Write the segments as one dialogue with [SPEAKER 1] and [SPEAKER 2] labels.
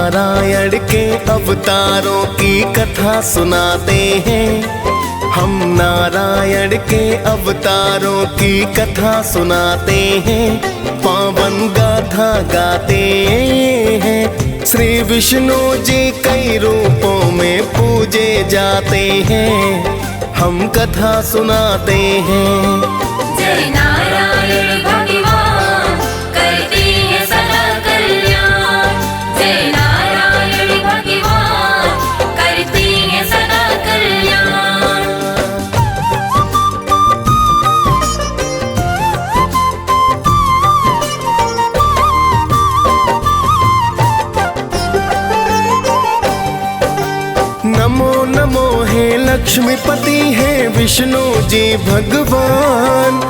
[SPEAKER 1] नारायण के अवतारों की कथा सुनाते हैं। हम नारायण के अवतारों की कथा सुनाते हैं, पावन गाथा गाते हैं। श्री विष्णु जी कई रूपों में पूजे जाते हैं, हम कथा सुनाते हैं।
[SPEAKER 2] जय नारायण भगवान करते हैं सदा कल्याण। जय नारायण भगवान करते हैं सदा कल्याण।
[SPEAKER 1] नमो नमो हे लक्ष्मीपति है विष्णु जी भगवान।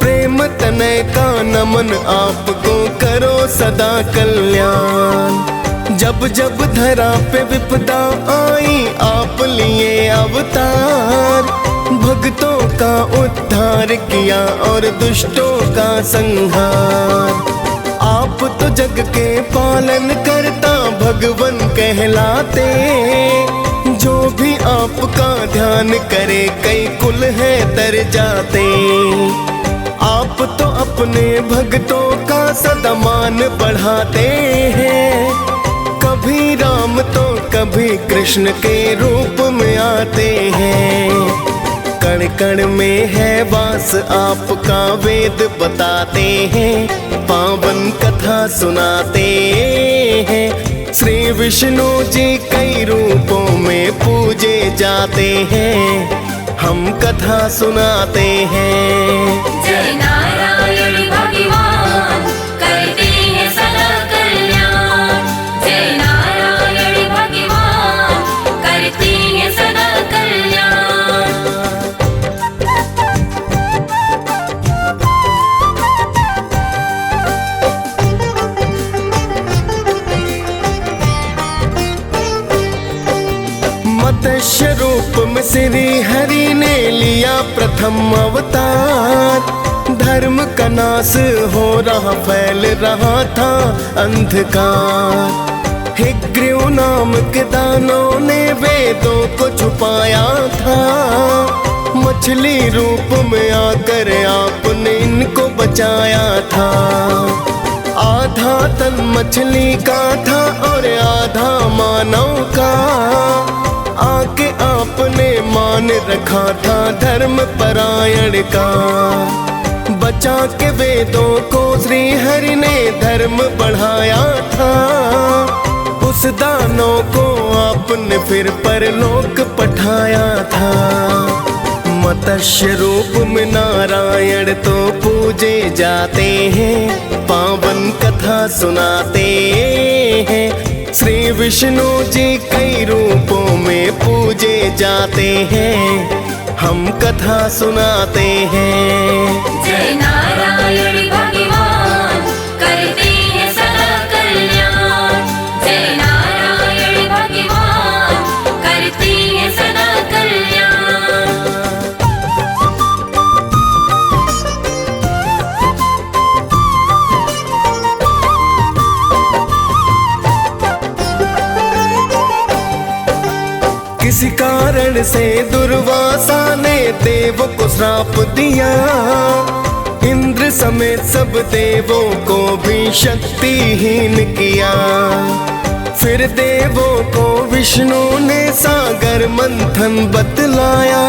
[SPEAKER 1] प्रेम तनय का नमन आपको करो सदा कल्याण। जब जब धरा पे विपदा आई आप लिए अवतार। भक्तों का उद्धार किया और दुष्टों का संहार। आप तो जग के पालन करता भगवन कहलाते। जो भी आपका ध्यान करे कई कुल है तर जाते। आप तो अपने भक्तों का सदा मान बढ़ाते हैं। कभी राम तो कभी कृष्ण के रूप में आते हैं। कण कण में है वास आपका वेद बताते हैं, पावन कथा सुनाते हैं। श्री विष्णु जी कई रूपों में पूजे जाते हैं, हम कथा सुनाते हैं।
[SPEAKER 2] जय नारायण भगवान करते हैं सदा कल्याण। जय नारायण भगवान करते हैं सदा कल्याण।
[SPEAKER 1] मत्स्य रूप में श्री हरि ने लिया प्रथम अवतार। धर्म का नाश हो रहा फैल रहा था अंधकार। हिग्रीव नाम के दानों ने वेदों को छुपाया था। मछली रूप में आकर आपने इनको बचाया था। आधा तन मछली का था और आधा मानव का। आके आपने मान रखा था धर्म परायण का। बचा के वेदों को श्री हरि ने धर्म बढ़ाया था। उस दानों को आपने फिर परलोक पठाया था। मत्स्य रूप में नारायण तो पूजे जाते हैं, पावन कथा सुनाते हैं। श्री विष्णु जी कई रूपों में पूजे जाते हैं, हम कथा सुनाते हैं।
[SPEAKER 2] जय नारायण भगवान करते हैं सदा कल्याण। जय नारायण भगवान करते हैं सदा कल्याण।
[SPEAKER 1] किसी कारण से दुर्वासा ने देव को श्राप दिया। इंद्र समेत सब देवों को भी शक्तिहीन किया। फिर देवों को विष्णु ने सागर मंथन बतलाया।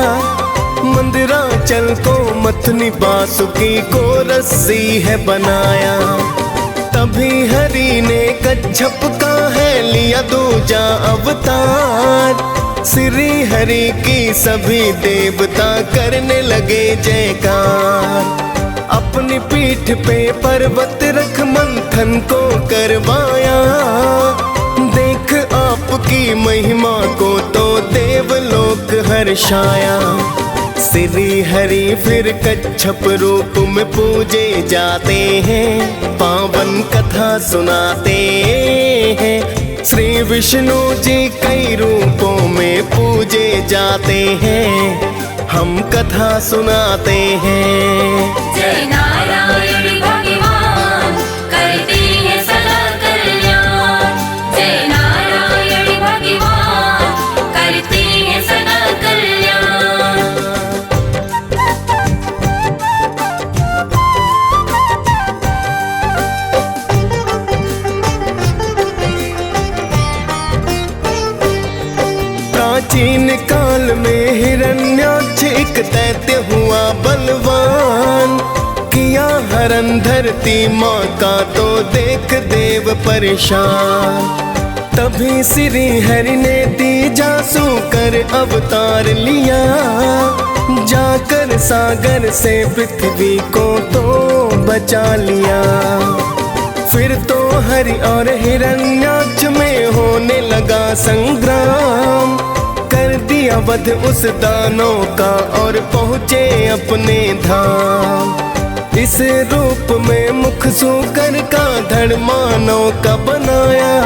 [SPEAKER 1] मंदिराचल को मथनी बासुकी को रस्सी है बनाया। तभी हरि ने कच्छप का है लिया दूजा अवतार। श्री हरि की सभी देवता करने लगे जयकार। अपनी पीठ पे पर्वत रख मंथन को करवाया। देख आपकी महिमा को तो देवलोक हर्षाया। श्री हरि फिर कच्छप रूप में पूजे जाते हैं, पावन कथा सुनाते हैं। श्री विष्णु जी कई रूपों में पूजे जाते हैं, हम कथा सुनाते हैं।
[SPEAKER 2] जय नारायण भगवान करते हैं सदा कल्याण। जय नारायण
[SPEAKER 1] धरन धरती माँ का तो देख देव परेशान। तभी श्री हरि ने तीजासु कर अवतार लिया, जाकर सागर से पृथ्वी को तो बचा लिया। फिर तो हरि और हिरण्याक्ष में होने लगा संग्राम, कर दिया वध उस दानव का और पहुँचे अपने धाम। इस रूप में मुख सूकर का धड़ मानव का बनाया,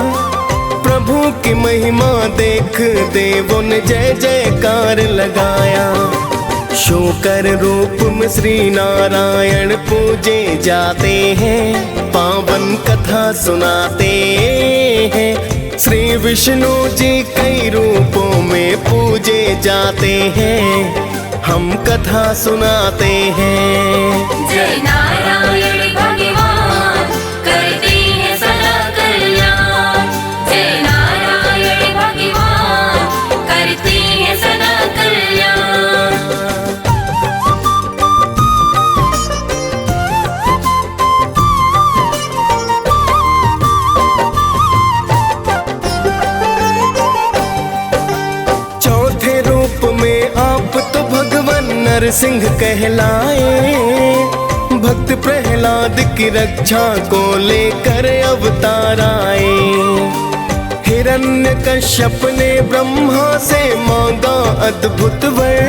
[SPEAKER 1] प्रभु की महिमा देख देवों ने जय जयकार लगाया। शूकर रूप में श्री नारायण पूजे जाते हैं, पावन कथा सुनाते हैं। श्री विष्णु जी कई रूपों में पूजे जाते हैं, हम कथा सुनाते हैं।
[SPEAKER 2] जय नारायण भगवान करते हैं सदा कल्याण। जय नारायण भगवान करते हैं सदा कल्याण।
[SPEAKER 1] चौथे रूप में आप तो भगवान नरसिंह कहलाए, भक्त प्रहलाद की रक्षा को लेकर अवतार आए। हिरण्यकश्यप ने ब्रह्मा से मांगा अद्भुत वर,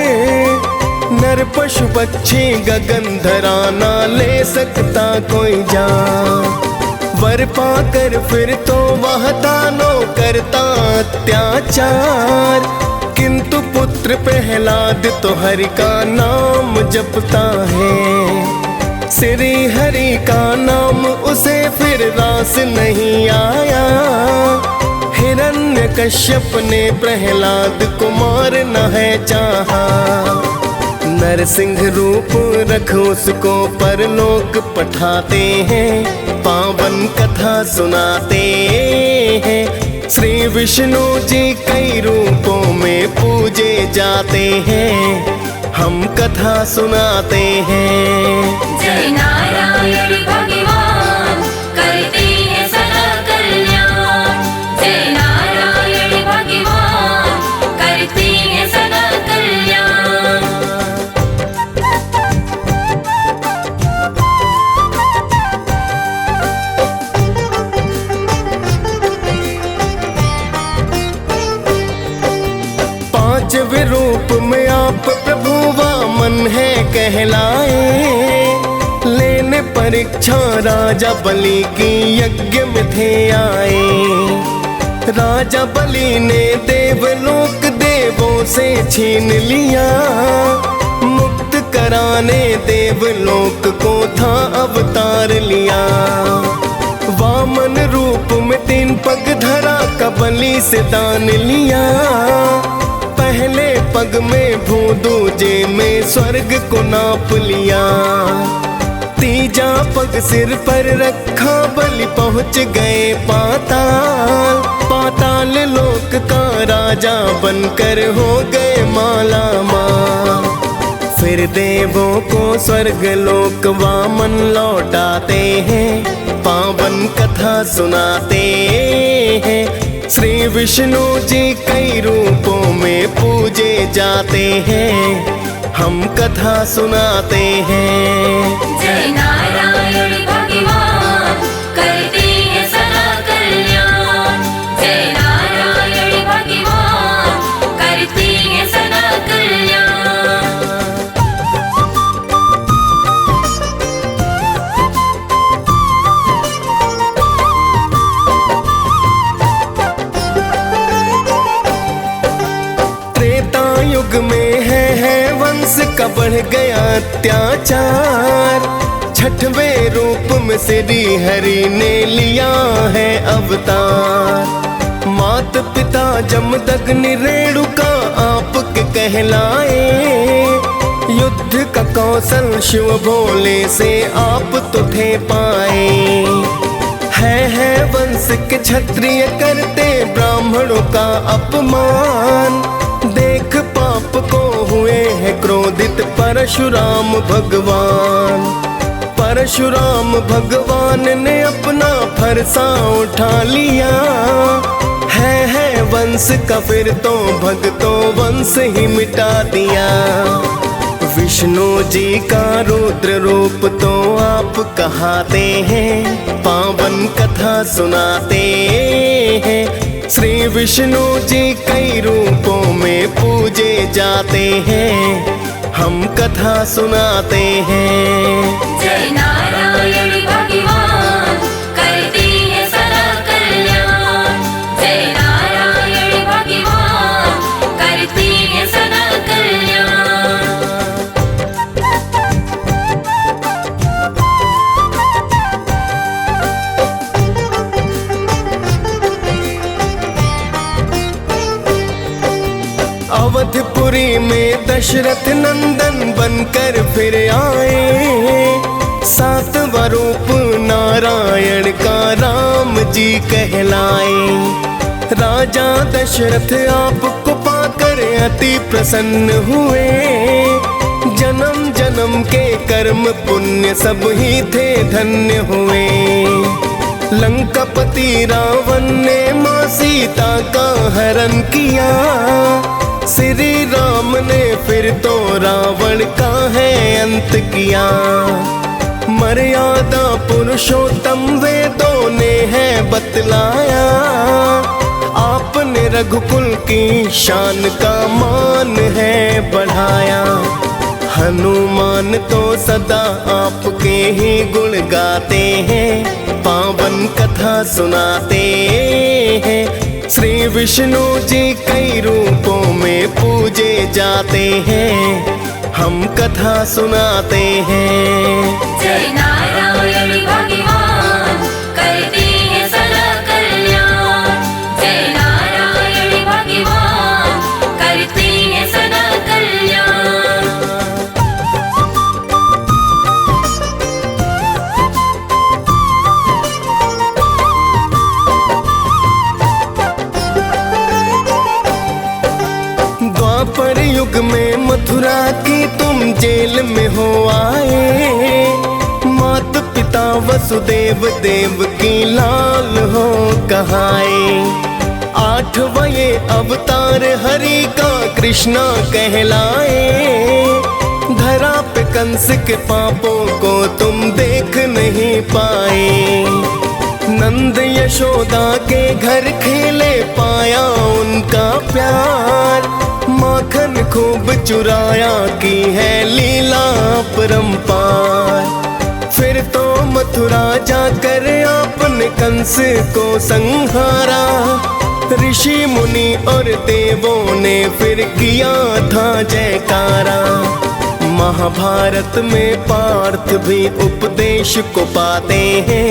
[SPEAKER 1] नर पशु पक्षी गगन धरा ना ले सकता कोई जान। वर पाकर फिर तो वह दानों करता अत्याचार, किंतु पुत्र प्रहलाद तो हरि का नाम जपता है। श्री हरि का नाम उसे फिर रास नहीं आया, हिरण्यकश्यप ने प्रहलाद को मारना है चाहा। नरसिंह रूप रख उसको परलोक पठाते हैं, पावन कथा सुनाते हैं। श्री विष्णु जी कई रूपों में पूजे जाते हैं, हम कथा सुनाते हैं।
[SPEAKER 2] जय नारायण भगवान करते हैं सदा कल्याण। जय नारायण भगवान करते हैं सदा कल्याण।
[SPEAKER 1] पांचवें रूप में आप प्रभु वामन है कहलाए, लेने परीक्षा राजा बलि की यज्ञ में थे आए। राजा बलि ने देवलोक देवों से छीन लिया, मुक्त कराने देवलोक को था अवतार लिया। वामन रूप में 3 पग धरा का बलि से दान लिया, पहले पग में भू दूजे में स्वर्ग को नाप लिया। तीजा पग सिर पर रखा बलि पहुँच गए पाताल, पाताल लोक का राजा बनकर हो गए माला माल। फिर देवों को स्वर्ग लोक वामन लौटाते हैं, पावन कथा सुनाते हैं। श्री विष्णु जी कई रूपों में पूजे जाते हैं, हम कथा सुनाते हैं।
[SPEAKER 2] जय नारायण भगवान करते हैं सदा कल्याण। जय नारायण भगवान करते हैं सदा कल्याण।
[SPEAKER 1] युग में है वंश का बढ़ गया अत्याचार, छठवें रूप में श्री हरि ने लिया है अवतार। मात पिता जमदग्नि रेणुका आपके कहलाए, युद्ध का कौशल शिव भोले से आप तो थे पाए। है वंश के क्षत्रिय करते ब्राह्मणों का अपमान, देख पाप को हुए हैं क्रोधित परशुराम भगवान। परशुराम भगवान ने अपना फरसा उठा लिया। है वंश का फिर तो भक्तों वंश ही मिटा दिया। विष्णु जी का रुद्र रूप तो आप कहाते हैं, पावन कथा सुनाते हैं। श्री विष्णु जी कई रूपों में पूजे जाते हैं, हम कथा सुनाते हैं।
[SPEAKER 2] जय नारायण भगवान करते हैं सदा कल्याण। जय नारायण भगवान करते हैं सदा कल्याण।
[SPEAKER 1] अवधपुरी में दशरथ नंदन बनकर फिर आए। सातवां रूप नारायण का राम जी कहलाए। राजा दशरथ आपको पाकर अति प्रसन्न हुए। जन्म जन्म के कर्म पुण्य सब ही थे धन्य हुए। लंकापति रावण ने मां सीता का हरण किया। श्री राम ने फिर तो रावण का है अंत किया। मर्यादा पुरुषोत्तम वेदों ने है बतलाया। आपने रघुकुल की शान का मान है बढ़ाया। हनुमान तो सदा आपके ही गुण गाते हैं, पावन कथा सुनाते हैं। श्री विष्णु जी कई रूपों में पूजे जाते हैं, हम कथा सुनाते हैं।
[SPEAKER 2] जय नारायण भगवान करते हैं सदा कल्याण। जय नारायण भगवान करते हैं सदा कल्याण।
[SPEAKER 1] द्वापर युग में मथुरा की तुम जेल में हो आए। मात पिता वसुदेव देव की लाल हो कहाए। 8वां ये अवतार हरि का कृष्णा कहलाए। धरा पे कंस के पापों को तुम देख नहीं पाए। नंद यशोदा के घर खेले पाया उनका प्यार। माखन खूब चुराया की है लीला परंपार। फिर तो मथुरा जाकर आपने कंस को संहारा। ऋषि मुनि और देवों ने फिर किया था जयकारा। महाभारत में पार्थ भी उपदेश को पाते हैं,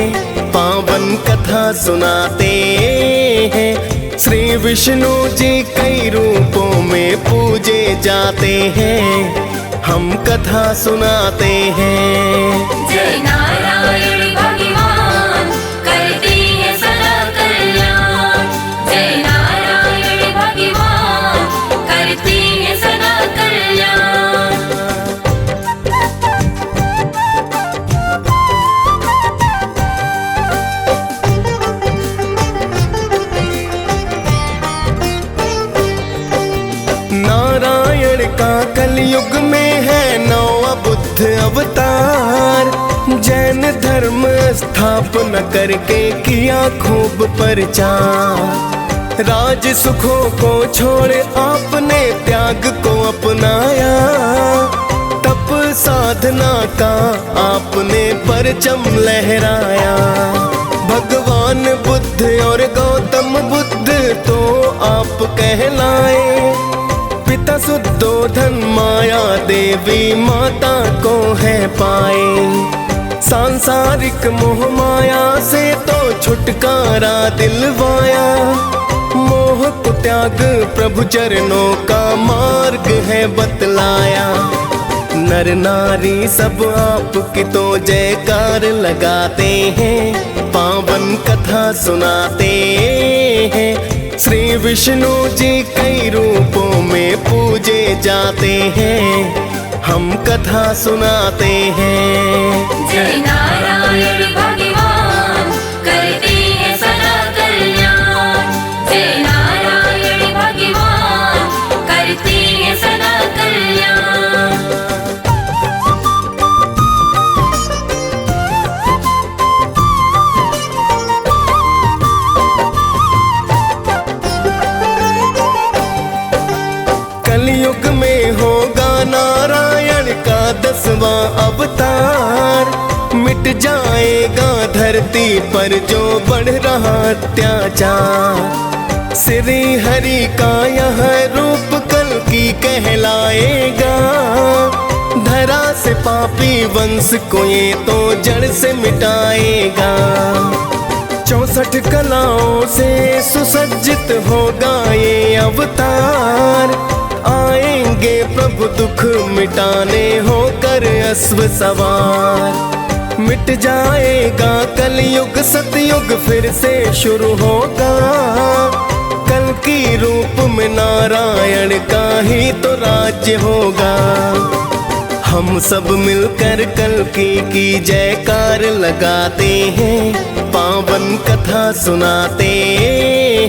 [SPEAKER 1] पावन कथा सुनाते हैं। श्री विष्णु जी कई रूपों में पूजे जाते हैं, हम कथा सुनाते हैं।
[SPEAKER 2] जय नारायण भगवान करते हैं सदा कल्याण। जय नारायण भगवान करते हैं सदा कल्याण।
[SPEAKER 1] नारायण का कलयुग में है 9वां बुद्ध अवतार। जैन धर्म स्थापना करके किया खूब प्रचार। राज सुखों को छोड़ आपने त्याग को अपनाया। तप साधना का आपने परचम लहराया। भगवान बुद्ध और गौतम बुद्ध तो आप कहलाए। पिता शुद्धोधन माया देवी माता को है पाए। सांसारिक मोह माया से तो छुटकारा दिलवाया। मोह को त्याग प्रभु चरणों का मार्ग है बतलाया। नर नारी सब आपकी तो जयकार लगाते हैं, पावन कथा सुनाते हैं। श्री विष्णु जी कई रूपों में पूजे जाते हैं, हम कथा सुनाते हैं।
[SPEAKER 2] जय नारायण भगवान करते हैं सदा कल्याण। जय नारायण भगवान करते हैं सदा कल्याण।
[SPEAKER 1] कलयुग में होगा नारायण का 10वां अवतार। मिट जाएगा धरती पर जो बढ़ रहा अत्याचार। श्री हरि का यह रूप कल्कि कहलाएगा। धरा से पापी वंश को ये तो जड़ से मिटाएगा। 64 कलाओं से सुसज्जित होगा ये अवतार। आएंगे प्रभु दुख मिटाने होकर अश्व सवार। मिट जाएगा कलयुग सतयुग फिर से शुरू होगा। कल की रूप में नारायण का ही तो राज्य होगा। हम सब मिलकर कल्कि की जयकार लगाते हैं। पावन कथा सुनाते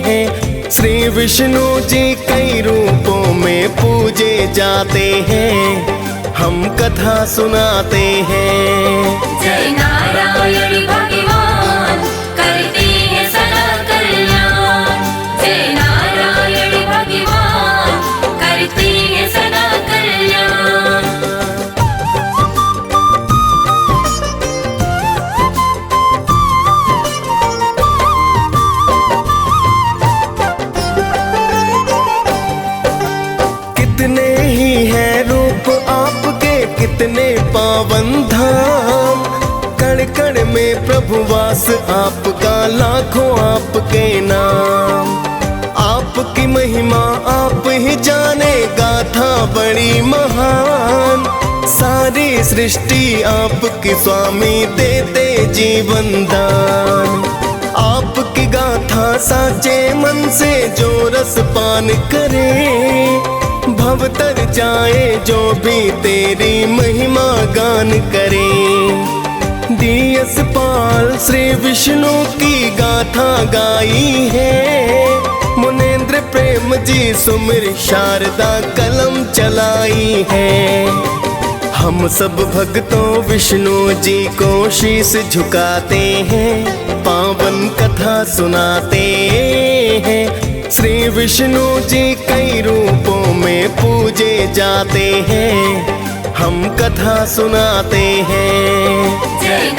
[SPEAKER 1] हैं। श्री विष्णु जी कई रूपों में पूजे जाते हैं। हम कथा सुनाते हैं।
[SPEAKER 2] जय नारायण भगवान करते हैं सदा कल्याण। जय नारायण भगवान करते हैं सदा कल्याण।
[SPEAKER 1] कितने ही हैं रूप आपके कितने पावन धाम। कण कण में प्रभु वास आपका लाखों आपके नाम। आपकी महिमा आप ही जाने गाथा बड़ी महान। सारी सृष्टि आपकी स्वामी देते जीवन दान। आपकी गाथा साचे मन से जो रस पान करे। भव तर जाए जो भी तेरी महिमा गान करे। डीएस पाल श्री विष्णु की गाथा गाई है। मुनेंद्र प्रेम जी सुमिर शारदा कलम चलाई है। हम सब भक्तों विष्णु जी को शीश झुकाते हैं। पावन कथा सुनाते हैं। श्री विष्णु जी कई रूपों में पूजे जाते हैं। हम कथा सुनाते हैं।
[SPEAKER 2] जय